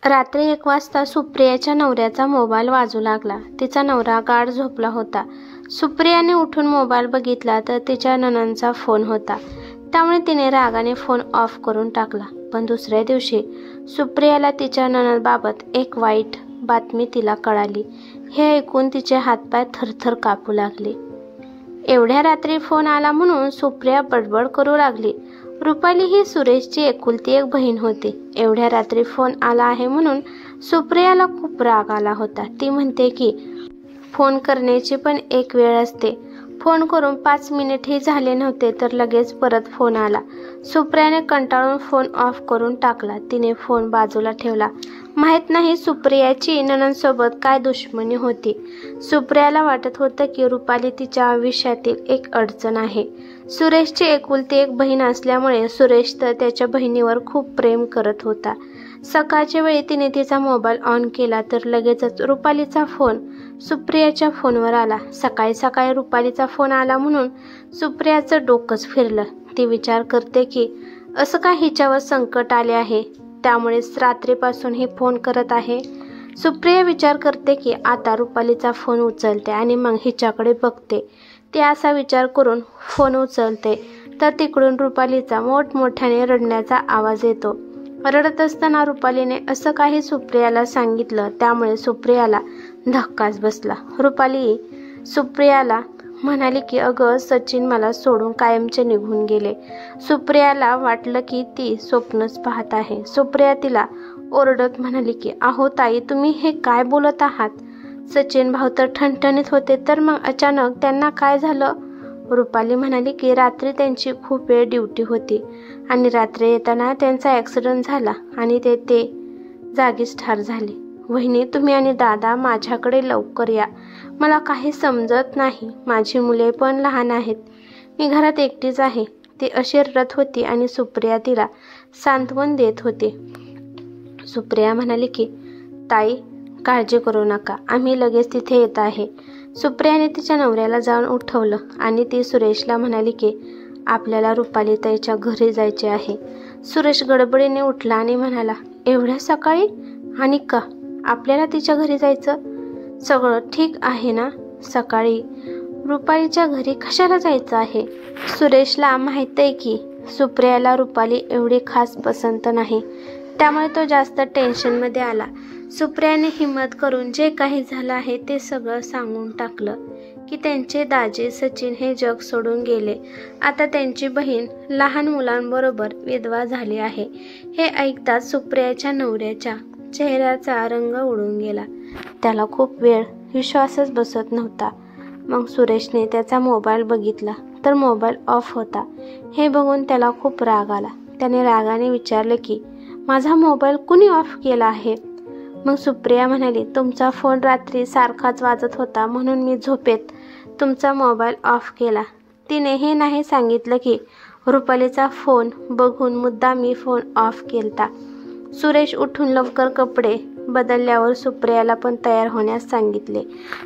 रात्री 1 वाजता सुप्रियाच्या नवऱ्याचा मोबाईल वाजू लागला. तिचा नवरा गाढ झोपला होता. सुप्रियाने उठून मोबाईल बघितला तर तिच्या नणंदचा फोन होता. त्यामुळे तिने रागाने फोन ऑफ करून टाकला. पण दुसऱ्या दिवशी सुप्रियाला तिच्या नणंदबाबत एक वाईट बातमी तिला कळाली. हे ऐकून तिचे हातपाय थरथर कापू लागले. एवढ्या रात्री फोन आला म्हणून सुप्रिया बडबड करू लागली. रुपाली ही सुरेशची एकुलती एक बहीण होती. एवढ्या रात्री फोन आला आहे म्हणून सुप्रियाला खूप राग आला होता. ती म्हणते की फोन करण्याची पण एक वेळ असते. फोन करून 5 मिनिटही झाले नव्हते तर लगेच परत फोन आला. सुप्रियाने कंटाळून फोन ऑफ करून टाकला. तिने फोन बाजूला ठेवला. माहीत नाही सुप्रियाची नणंदसोबत काय दुश्मनी होती. सुप्रियाला वाटत होतं की रुपाली तिच्या आयुष्यातील एक अडचण आहे. सुरेशची एकुलती एक बहीण असल्यामुळे सुरेश तर त्याच्या बहिणीवर खूप प्रेम करत होता. सकाळच्या वेळी तिने तिचा मोबाईल ऑन केला तर लगेचच रुपालीचा फोन सुप्रियाच्या फोनवर आला. सकाळी सकाळी रुपालीचा फोन आला म्हणून सुप्रियाचं डोकंच फिरलं. ती विचार करते की असं काय हिच्यावर संकट आले आहे, त्यामुळेच रात्रीपासून ही फोन करत आहे. सुप्रिया विचार करते की आता रुपालीचा फोन उचलते आणि मग हिच्याकडे बघते. ती असा विचार करून फोन उचलते तर तिकडून रुपालीचा मोठमोठ्याने रडण्याचा आवाज येतो. रडत असताना रुपालीने असं काही सुप्रियाला सांगितलं. त्यामुळे सुप्रियाला धक्काच बसला. रुपाली सुप्रियाला म्हणाली की अगं सचिन मला सोडून कायमचे निघून गेले. सुप्रियाला वाटलं की ती स्वप्नच पाहत आहे. सुप्रिया तिला ओरडत म्हणाली की अहो ताई, तुम्ही हे काय बोलत आहात? सचिन भाऊ तर ठणठणीत होते तर मग अचानक त्यांना काय झालं? रुपाली म्हणाली की रात्री त्यांची खूप वेळ ड्युटी होती आणि रात्री येताना त्यांचा ॲक्सिडेंट झाला आणि ते जागीच ठार झाले. वहिनी, तुम्ही आणि दादा माझ्याकडे लवकर या. मला काही समजत नाही. माझी मुले पण लहान आहेत. मी घरात एकटीच आहे. ती अशी रडत होती आणि सुप्रिया तिला सांत्वन देत होती. सुप्रिया म्हणाली की ताई, काळजी करू नका, आम्ही लगेच तिथे येत आहे. सुप्रियाने तिच्या नवऱ्याला जाऊन उठवलं आणि ती सुरेशला म्हणाली की आपल्याला रुपाली ताईच्या घरी जायचे आहे. सुरेश गडबडीने उठला आणि म्हणाला, एवढ्या सकाळी आणि का? आपल्याला तिच्या घरी जायचं? सगळं ठीक आहे ना? सकाळी रुपालीच्या घरी कशाला जायचं आहे? सुरेशला माहीत आहे की सुप्रियाला रुपाली एवढी खास पसंत नाही. त्यामुळे तो जास्त टेन्शनमध्ये आला. सुप्रियाने हिम्मत करून जे काही झालं आहे ते सगळं सांगून टाकलं की त्यांचे दाजी सचिन हे जग सोडून गेले. आता त्यांची बहीण लहान मुलांबरोबर विधवा झाली आहे. हे ऐकताच सुप्रियाच्या नवऱ्याच्या चेहऱ्याचा रंग उडून गेला. त्याला खूप वेळ विश्वासच बसत नव्हता. मग सुरेशने त्याचा मोबाईल बघितला तर मोबाईल ऑफ होता. हे बघून त्याला खूप राग आला. त्याने रागाने विचारले की माझा मोबाईल कुणी ऑफ केला आहे? मग सुप्रिया म्हणाली, तुमचा फोन रात्री सारखाच वाजत होता म्हणून मी झोपेत तुमचा मोबाईल ऑफ केला. तिने हे नाही सांगितलं की रुपालीचा फोन बघून मुद्दाम मी फोन ऑफ केलता. सुरेश उठून लवकर कपडे बदलल्यावर सुप्रियाला पण तयार होण्यास सांगितले.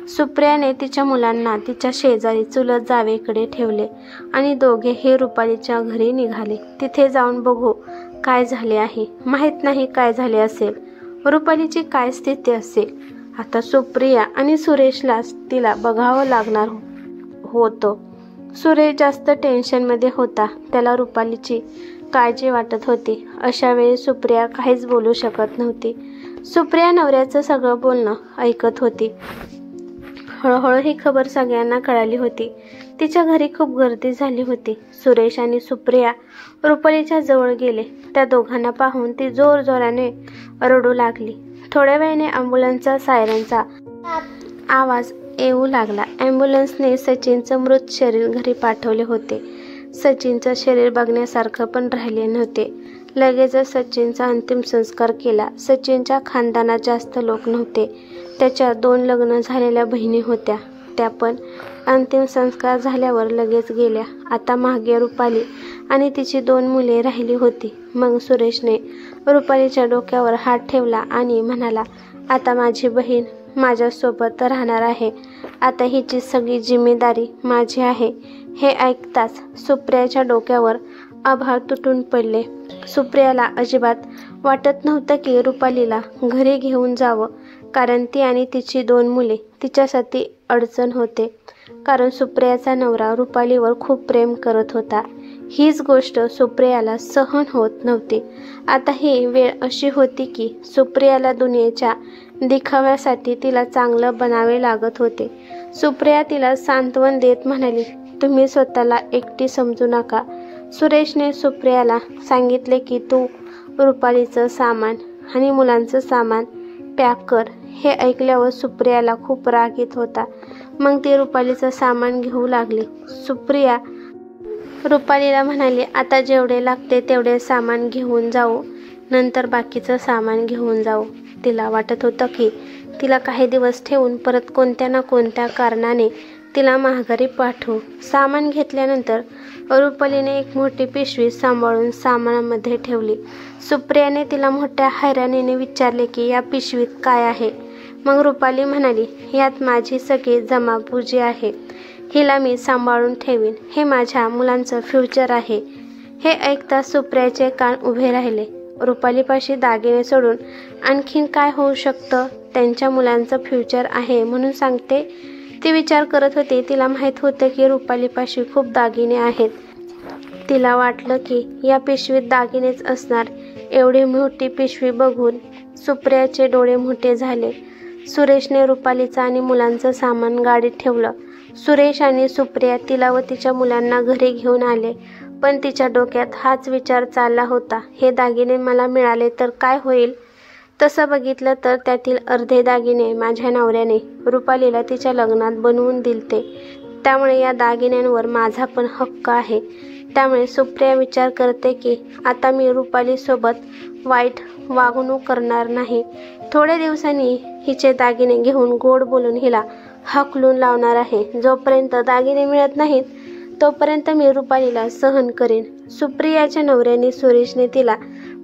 सुप्रियाने तिच्या मुलांना तिच्या शेजारी चुलत जावेकडे ठेवले आणि दोघे हे रुपालीच्या घरी निघाले. तिथे जाऊन बघू काय झाले आहे. माहीत नाही काय झाले असेल, रुपालीची काय स्थिती असेल. आता सुप्रिया आणि सुरेशला तिला बघावं लागणार होतं. सुरेश जास्त टेन्शनमध्ये होता. त्याला रुपालीची काळजी वाटत होती. अशा वेळी सुप्रिया काहीच बोलू शकत नव्हती. सुप्रिया नवऱ्याचं सगळं बोलणं ऐकत होती. हळूहळू ही खबर सगळ्यांना कळाली होती. तिच्या घरी खूप गर्दी झाली होती. सुरेश आणि सुप्रिया रुपालीच्या जवळ गेले. त्या दोघांना पाहून ती जोरजोराने रडू लागली. थोड्या वेळाने ॲम्ब्युलन्सचा सायरनचा आवाज येऊ लागला. ॲम्ब्युलन्सने सचिनचं मृत शरीर घरी पाठवले होते. सचिनचं शरीर बघण्यासारखं पण राहिले नव्हते. लगेचच सचिनचा अंतिम संस्कार केला. सचिनच्या खानदानात जास्त लोक नव्हते. त्याच्या 2 लग्न झालेल्या बहिणी होत्या. त्या पण अंतिम संस्कार झाल्यावर लगेच गेल्या. आता मागे रुपाली आणि तिची 2 मुले राहिली होती. मग सुरेशने रुपालीच्या डोक्यावर हात ठेवला आणि म्हणाला, आता माझी बहीण माझ्यासोबत राहणार आहे. आता हिची सगळी जिम्मेदारी माझी आहे. हे ऐकताच सुप्रियाच्या डोक्यावर आभाळ तुटून पडले. सुप्रियाला अजिबात वाटत नव्हतं की रुपालीला घरी घेऊन जावं, कारण ती आणि तिची 2 मुले तिच्यासाठी अडचण होते. कारण सुप्रियाचा नवरा रुपालीवर खूप प्रेम करत होता. हीच गोष्ट सुप्रियाला सहन होत नव्हती. आता ही वेळ अशी होती की सुप्रियाला दुनियेच्या दिखाव्यासाठी तिला चांगलं बनावे लागत होते. सुप्रिया तिला सांत्वन देत म्हणाली, तुम्ही स्वतःला एकटी समजू नका. सुरेशने सुप्रियाला सांगितले की तू रुपालीचं सामान आणि मुलांचं सामान पॅक कर. हे ऐकल्यावर सुप्रियाला खूप राग येत होता. मग ती रुपालीचं सामान घेऊ लागली. सुप्रिया रुपालीला म्हणाली, आता जेवढे लागते तेवढे सामान घेऊन जाऊ, नंतर बाकीचं सामान घेऊन जाऊ. तिला वाटत होतं की तिला काही दिवस ठेवून परत कोणत्या ना कोणत्या कारणाने तिला माघारी पाठवू. सामान घेतल्यानंतर रुपालीने एक मोठी पिशवी सांभाळून सामानामध्ये ठेवली. सुप्रियाने तिला मोठ्या हैराणीने विचारले की या पिशवीत काय आहे. मग रुपाली म्हणाली, यात माझी सगळी जमापुजी आहे. हिला मी सांभाळून ठेवीन. हे माझ्या मुलांचं फ्युचर आहे. हे ऐकता सुप्रियाचे कान उभे राहिले. रुपालीपाशी दागिने सोडून आणखीन काय होऊ शकतं? त्यांच्या मुलांचं फ्युचर आहे म्हणून सांगते. ती विचार करत होती. तिला माहीत होतं की रुपालीपाशी खूप दागिने आहेत. तिला वाटलं की या पिशवीत दागिनेच असणार. एवढी मोठी पिशवी बघून सुप्रियाचे डोळे मोठे झाले. सुरेशने रुपालीचं आणि मुलांचं सामान गाडीत ठेवलं. सुरेश आणि सुप्रिया तिला व तिच्या मुलांना घरी घेऊन आले. पण तिच्या डोक्यात हाच विचार चालला होता, हे दागिने मला मिळाले तर काय होईल? तसं बघितलं तर त्यातील अर्धे दागिने माझ्या नवऱ्याने रुपालीला तिच्या लग्नात बनवून दिलते. त्यामुळे या दागिन्यांवर माझा पण हक्क आहे. त्यामुळे सुप्रिया विचार करते की आता मी रुपालीसोबत वाईट वागणूक करणार नाही. थोड्या दिवसांनी हिचे दागिने घेऊन गोड बोलून हिला हकलून लावणार आहे. जोपर्यंत दागिने मिळत नाहीत तोपर्यंत मी रुपालीला सहन करेन. सुप्रियाच्या नवऱ्याने सुरेशने तिला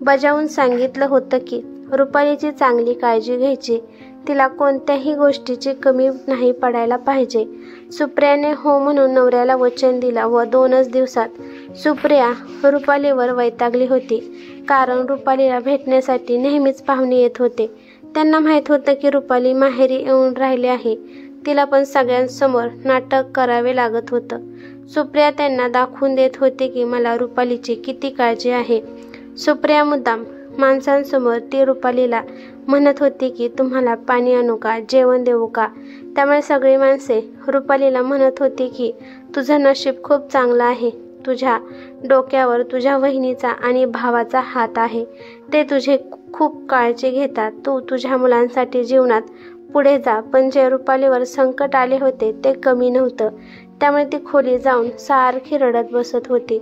बजावून सांगितलं होतं की रुपालीची चांगली काळजी घ्यायची. तिला कोणत्याही गोष्टीची कमी नाही पडायला पाहिजे. सुप्रियाने हो म्हणून नवऱ्याला वचन दिलं व 2च दिवसात सुप्रिया रुपालीवर वैतागली होती. कारण रुपालीला भेटण्यासाठी नेहमीच पाहुणे येत होते. त्यांना माहीत होतं की रुपाली माहेरी येऊन राहिली आहे. तिला पण सगळ्यांसमोर नाटक करावे लागत होतं. सुप्रिया त्यांना दाखवून देत होती की मला रुपालीची किती काळजी आहे. सुप्रिया मुद्दाम माणसांसमोर ती रुपालीला म्हणत होती की तुम्हाला पाणी आणू का, जेवण देऊ का. त्यामुळे सगळी माणसे रुपालीला म्हणत होती की तुझं नशीब खूप चांगलं आहे. तुझ्या डोक्यावर तुझ्या वहिनीचा आणि भावाचा हात आहे. ते तुझे खूप काळजी घेतात. तू तुझ्या मुलांसाठी जीवनात पुढे जा. पण जे रुपालीवर संकट आले होते ते कमी नव्हतं. त्यामुळे ती खोली जाऊन सारखी रडत बसत होती.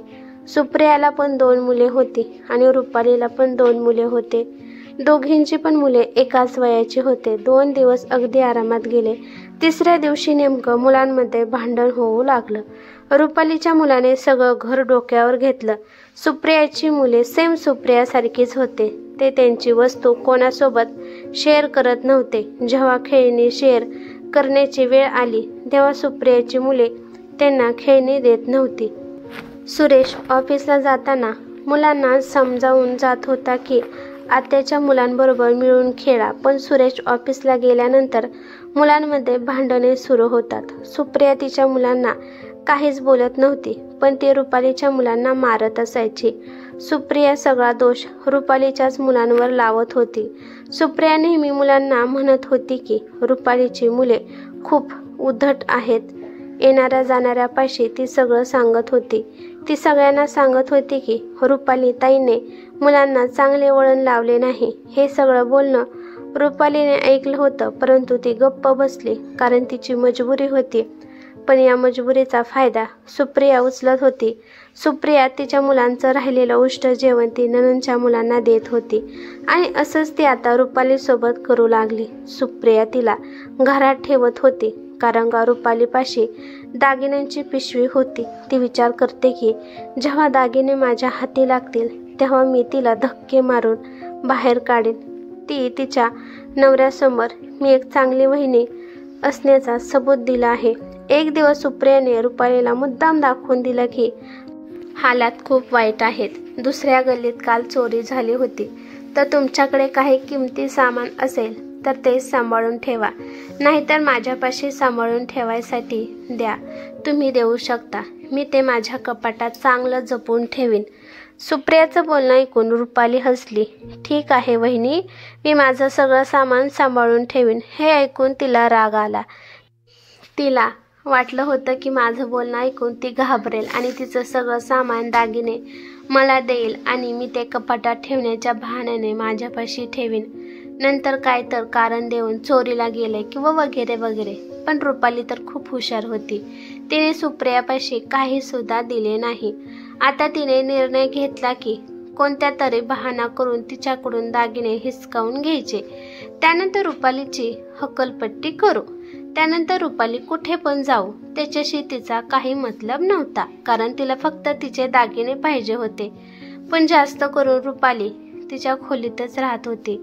सुप्रियाला पण 2 मुले होती आणि रुपालीला पण 2 मुले होते. दोघींची पण मुले एकाच वयाची होते. 2 दिवस अगदी आरामात गेले. 3ऱ्या दिवशी नेमकं मुलांमध्ये भांडण होऊ लागलं. रुपालीच्या मुलाने सगळं घर डोक्यावर घेतलं. सुप्रियाची मुले सेम सुप्रियासारखीच होते. ते त्यांची वस्तू कोणासोबत शेअर करत नव्हते. जेव्हा खेळणी शेअर करण्याची वेळ आली तेव्हा सुप्रियाची मुले त्यांना खेळणी देत नव्हती. सुरेश ऑफिसला जाताना मुलांना समजावून जात होता की आत्याच्या मुलांबरोबर मिळून खेळा. पण सुरेश ऑफिसला गेल्यानंतर मुलांमध्ये भांडणे सुरू होतात. सुप्रिया तिच्या मुलांना काहीच बोलत नव्हती, पण ती रुपालीच्या मुलांना मारत असायची. सुप्रिया सगळा दोष रुपालीच्याच मुलांवर लावत होती. सुप्रिया नेहमी मुलांना म्हणत होती की रुपालीची मुले खूप उद्धट आहेत. येणाऱ्या जाणाऱ्यापाशी ती सगळं सांगत होती. ती सगळ्यांना सांगत होती की रुपाली ताईने मुलांना चांगले वळण लावले नाही. हे सगळं बोलणं रुपालीने ऐकलं होतं, परंतु ती गप्प बसली कारण तिची मजबुरी होती. पण या मजबुरीचा फायदा सुप्रिया उचलत होती. सुप्रिया तिच्या मुलांचं राहिलेलं उष्ट जेवण ती नणंदच्या मुलांना देत होती आणि असंच ती आता रुपालीसोबत करू लागली. सुप्रिया तिला घरात ठेवत होती कारण का रुपालीपाशी दागिन्यांची पिशवी होती. ती विचार करते की जेव्हा दागिने माझ्या हाती लागतील तेव्हा मी तिला धक्के मारून बाहेर काढेन. ती तिच्या नवऱ्यासमोर मी एक चांगली वहिनी असण्याचा सबूत दिला आहे. एक दिवस सुप्रियाने रुपालीला मुद्दाम दाखवून दिलं की हालात खूप वाईट आहेत. दुसऱ्या गल्लीत काल चोरी झाली होती. तर तुमच्याकडे काही किमती सामान असेल तर ते सांभाळून ठेवा, नाहीतर माझ्यापाशी सांभाळून ठेवायसाठी द्या. तुम्ही देऊ शकता, मी ते माझ्या कपाटात चांगलं जपून ठेवीन. सुप्रियाचं बोलणं ऐकून रुपाली हसली. ठीक आहे वहिनी, मी माझं सगळं सामान सांभाळून ठेवीन. हे ऐकून तिला राग आला. तिला वाटलं होतं की माझं बोलणं ऐकून ती घाबरेल आणि तिचं सगळं सामान दागिने मला देईल आणि मी ते कपाटात ठेवण्याच्या बहाण्याने माझ्यापाशी ठेवीन. नंतर काय तर कारण देऊन चोरीला गेले किंवा वगैरे वगैरे. पण रुपाली तर खूप हुशार होती. तिने सुप्रियापाशी काही सुद्धा दिले नाही. आता तिने निर्णय घेतला की कोणत्या तरी बहाणा करून तिच्याकडून दागिने हिसकावून घ्यायचे. त्यानंतर रुपालीची हकलपट्टी करू. त्यानंतर रुपाली कुठे पण जाऊ, त्याच्याशी तिचा काही मतलब नव्हता, कारण तिला फक्त तिचे दागिने पाहिजे होते. पण जास्त करून रुपाली तिच्या खोलीतच राहत होती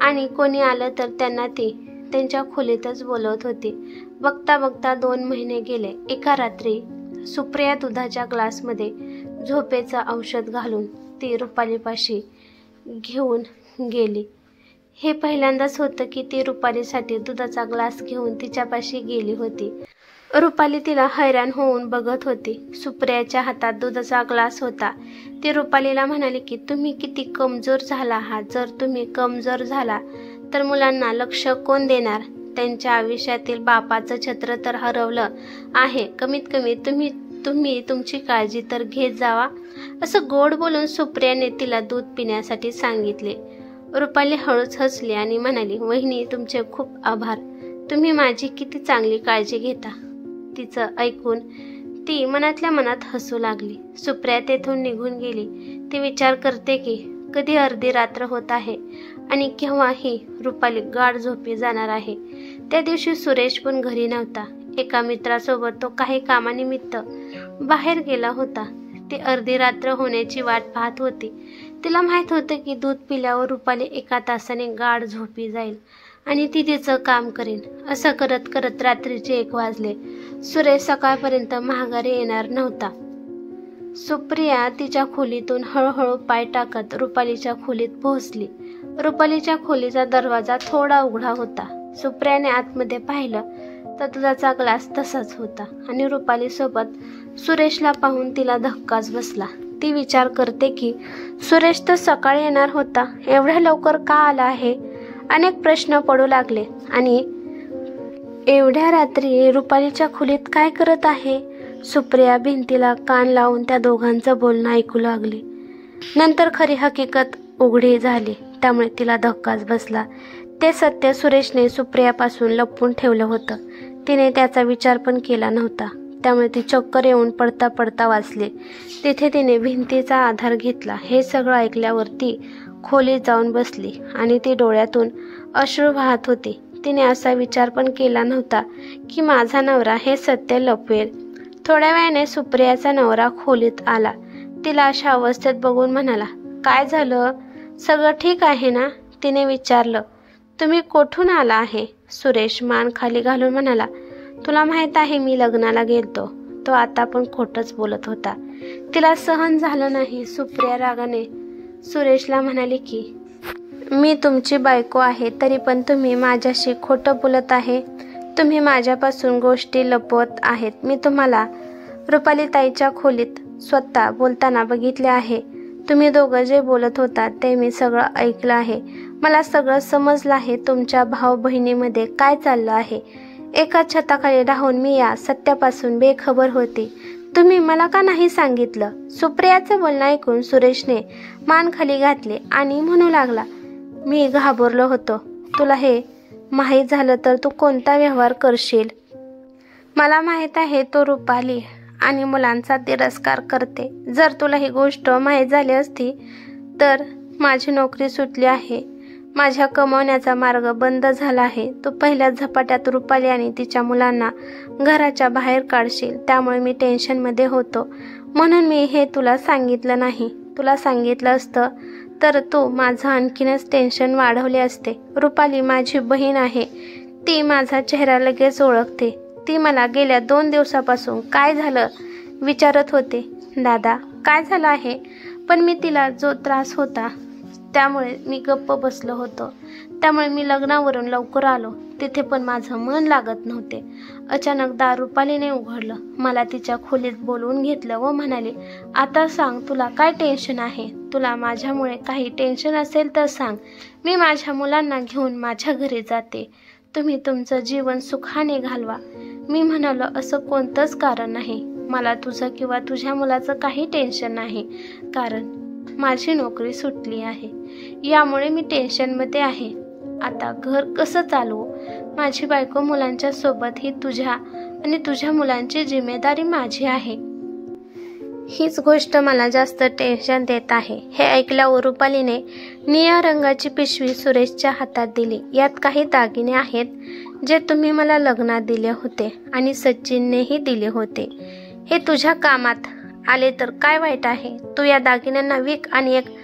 आणि कोणी आलं तर त्यांना ती त्यांच्या खोलीतच बोलवत होती. बघता बघता 2 महिने गेले. एका रात्री सुप्रिया दुधाच्या ग्लासमध्ये झोपेचं औषध घालून ती रुपालीपाशी घेऊन गेली. हे पहिल्यांदाच होतं की ती रुपालीसाठी दुधाचा ग्लास घेऊन तिच्यापाशी गेली होती. रुपाली तिला हैराण होऊन बघत होती. सुप्रियाच्या हातात दुधाचा ग्लास होता. ती रुपालीला म्हणाली की तुम्ही किती कमजोर झाला आहात. जर तुम्ही कमजोर झाला तर मुलांना लक्ष कोण देणार? त्यांच्या आयुष्यातील बापाचं छत्र तर हरवलं आहे. कमीत कमी तुम्ही तुमची काळजी तर घेत जावा. असं गोड बोलून सुप्रियाने तिला दूध पिण्यासाठी सांगितले. रुपाली हळूच हसली आणि म्हणाली, वहिनी तुमचे खूप आभार. तुम्ही माझी किती चांगली काळजी घेता. तिचं ऐकून ती मनातल्या मनात हसू लागली. सुप्रिया तेथून निघून गेली. ती विचार करते की कधी अर्धी रात्र होत आहे आणि केव्हा ही रुपाली गाढ झोपी जाणार आहे. त्या दिवशी सुरेश पण घरी नव्हता. एका मित्रासोबत तो काही कामानिमित्त बाहेर गेला होता. ती अर्धी रात्र होण्याची वाट पाहत होती. तिला माहीत होतं की दूध पिल्यावर रुपाली 1 तासाने गाढ झोपी जाईल आणि ती तिचं काम करेन. असं करत करत रात्रीचे 1 वाजले. सुरेश सकाळपर्यंत माघारी येणार नव्हता. सुप्रिया तिच्या खोलीतून हळूहळू पाय टाकत रुपालीच्या खोलीत पोहोचली. रुपालीच्या खोलीचा दरवाजा थोडा उघडा होता. सुप्रियाने आतमध्ये पाहिलं तर दुधाचा ग्लास तसाच होता आणि रुपालीसोबत सुरेशला पाहून तिला धक्काच बसला. ती विचार करते की सुरेश तर सकाळी येणार होता, एवढ्या लवकर का आला आहे? अनेक प्रश्न पडू लागले. आणि एवढ्या रात्री रुपालीच्या खोलीत काय करत आहे? सुप्रिया भिंतीला कान लावून त्या दोघांचं बोलणं ऐकू लागली. नंतर खरी हकीकत उघडी झाली, त्यामुळे तिला धक्काच बसला. ते सत्य सुरेशने सुप्रियापासून लपवून ठेवलं होतं. तिने त्याचा विचार पण केला नव्हता, त्यामुळे ती चक्कर येऊन पडता पडता वाचली. तिथे तिने भिंतीचा आधार घेतला. हे सगळं ऐकल्यावर ती खोलीत जाऊन बसली आणि ती डोळ्यातून अश्रू वाहत होती. तिने असा विचार पण केला नव्हता की माझा नवरा हे सत्य लपवेल. थोड्या वेळाने सुप्रियाचा नवरा खोलीत आला. तिला अशा अवस्थेत बघून म्हणाला, काय झालं? सगळं ठीक आहे ना? तिने विचारलं. तुम्ही कोठून आला आहे? सुरेश मान खाली घालून म्हणाला, तुला माहीत आहे मी लग्नाला गेलतो. तो आता पण खोटंच बोलत होता. तिला सहन झालं नाही. सुप्रिया रागाने सुरेशला म्हणाली की मी तुमची बायको आहे, तरी पण तुम्ही माझ्याशी खोटं बोलत आहे. तुम्ही माझ्यापासून गोष्टी लपवत आहेत. मी तुम्हाला रुपालीताईच्या खोलीत स्वतः बोलताना बघितले आहे. तुम्ही दोघं जे बोलत होता ते मी सगळं ऐकलं आहे. मला सगळं समजलं आहे. तुमच्या भाऊ बहिणीमध्ये काय चाललं आहे. एका छताखाली राहून मी या सत्यापासून बेखबर होती. तुम्ही मला का नाही सांगितलं? सुप्रियाचं बोलणं ऐकून सुरेशने मान खाली घातले आणि म्हणू लागला, मी घाबरलो होतो. तुला हे माहीत झालं तर तू कोणता व्यवहार करशील? मला माहीत आहे तो रुपाली आणि मुलांचा तिरस्कार करते. जर तुला ही गोष्ट माहीत झाली असती तर माझी नोकरी सुटली आहे. माझ्या कमवण्याचा मार्ग बंद झाला आहे. तू पहिल्या झपाट्यात रुपाली आणि तिच्या मुलांना घराच्या बाहेर काढशील. त्यामुळे मी टेन्शनमध्ये होतो, म्हणून मी हे तुला सांगितलं नाही. तुला सांगितलं असतं तर तू माझं आणखीनच टेन्शन वाढवले असते. रुपाली माझी बहीण आहे. ती माझा चेहरा लगेच ओळखते. ती मला गेल्या 2 दिवसापासून काय झालं विचारत होते. दादा काय झालं आहे? पण मी तिला जो त्रास होता त्यामुळे मी गप्प बसलो होतो. त्यामुळे मी लग्नावरून लवकर आलो. तिथे पण माझं मन लागत नव्हते. अचानक दार रुपालीने उघडलं. मला तिच्या खोलीत बोलवून घेतलं व म्हणाली, आता सांग, तुला काय टेन्शन आहे? तुला माझ्यामुळे काही टेन्शन असेल तर सांग. मी माझ्या मुलांना घेऊन माझ्या घरी जाते. तुम्ही तुमचं जीवन सुखाने घालवा. मी म्हणालो, असं कोणतंच कारण नाही. मला तुझं किंवा तुझ्या मुलाचं काही टेन्शन नाही, कारण माझी नोकरी सुटली आहे. यामुळे मी टेन्शनमध्ये आहे. आता घर कसं चालवू? माझी बायको मुलांच्या सोबत ही तुझ्या आणि तुझ्या मुलांची जिम्मेदारी माझी आहे. हीच गोष्ट मला जास्त टेन्शन देत आहे. हे ऐकल्यावर रुपालीने निळ्या रंगाची पिशवी सुरेशच्या हातात दिली. यात काही दागिने आहेत जे तुम्ही मला लग्नात दिले होते आणि सचिननेही दिले होते. हे तुझ्या कामात आले तर काय वाईट आहे? तू या दागिन्यांना विक आणि एक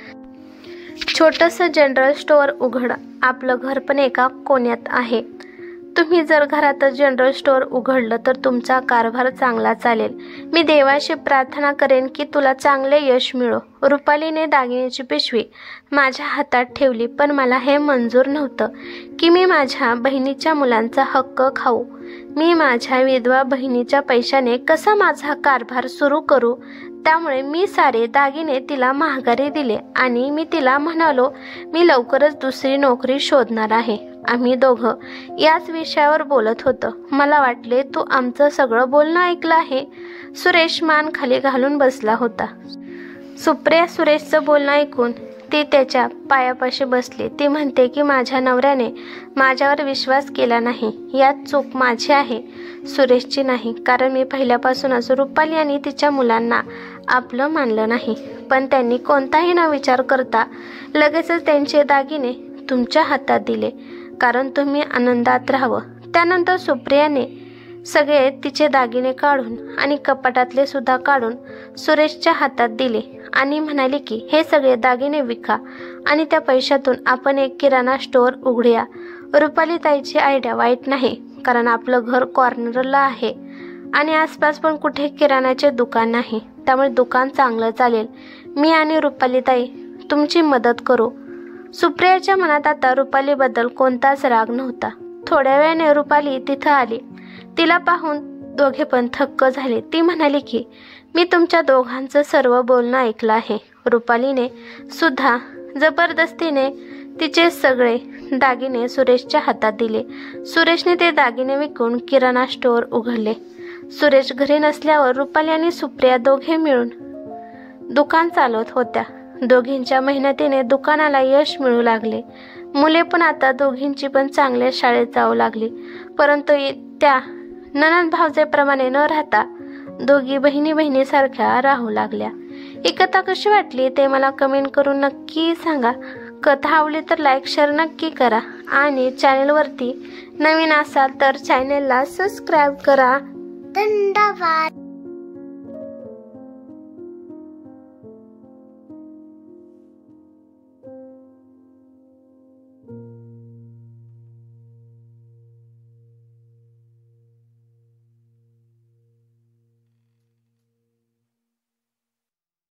छोटंसं जनरल स्टोअर उघड. आपलं घर पण एका कोण्यात आहे. तुम्ही जर घरातच जनरल स्टोअर उघडलं तर तुमचा कारभार चांगला चालेल. मी देवाशी प्रार्थना करेन की तुला चांगले यश मिळो. रुपालीने दागिन्याची पिशवी माझ्या हातात ठेवली, पण मला हे मंजूर नव्हतं की मी माझ्या बहिणीच्या मुलांचा हक्क खाऊ. मी माझ्या विधवा बहिणीच्या पैशाने कसा माझा कारभार सुरू करू? त्यामुळे मी सारे दागिने तिला माघारी दिले आणि मी तिला म्हणालो, मी लवकरच दुसरी नोकरी शोधणार आहे. आम्ही दोघं याच विषयावर बोलत होतो. मला वाटले तू आमचं सगळं बोलणं ऐकलं आहे. सुरेश मान खाली घालून बसला होता. सुप्रिया सुरेशचं बोलणं ऐकून ती त्याच्या पायापाशी बसली. ती म्हणते की माझ्या नवऱ्याने माझ्यावर विश्वास केला नाही. यात चूक माझी आहे, सुरेशची नाही. कारण मी पहिल्यापासूनच रुपाली आणि तिच्या मुलांना आपलं मानलं नाही. पण त्यांनी कोणताही न विचार करता लगेचच त्यांचे दागिने तुमच्या हातात दिले, कारण तुम्ही आनंदात राहावं. त्यानंतर सुप्रियाने सगळे तिचे दागिने काढून आणि कपाटातले सुद्धा काढून सुरेशच्या हातात दिले आणि म्हणाले की हे सगळे दागिने विका आणि त्या पैशातून आपण एक किराणा स्टोअर उघडूया. रुपाली ताईची आयडिया वाईट नाही, कारण आपलं घर कॉर्नरला आहे आणि आसपास पण कुठे किराणाचे दुकान नाही. त्यामुळे दुकान चांगलं चालेल. मी आणि रुपाली ताई तुमची मदत करू. सुप्रियाच्या मनात आता रुपालीबद्दल कोणताच राग नव्हता. थोड्या वेळाने रुपाली तिथं आली. तिला पाहून दोघे पण थक्क झाले. ती म्हणाली की मी तुमच्या दोघांचं सर्व बोलणं ऐकलं आहे. रुपालीने सुद्धा जबरदस्तीने तिचे सगळे दागिने सुरेशच्या हातात दिले. सुरेशने ते दागिने विकून किराणा स्टोअर उघडले. सुरेश घरी नसल्यावर रुपाली आणि सुप्रिया दोघे मिळून दुकान चालवत होत्या. दोघींच्या मेहनतीने दुकानाला यश मिळू लागले. मुले पण आता दोघींची पण चांगल्या शाळेत जाऊ लागली. परंतु त्या नणंद भावजेप्रमाणे न राहता दोघी बहिणीसारख्या राहू लागल्या. ही कथा कशी वाटली ते मला कमेंट करून नक्की सांगा. कथा आवडली तर लाईक शेअर नक्की करा आणि चॅनलवरती नवीन असाल तर चॅनलला सबस्क्राईब करा. धन्यवाद.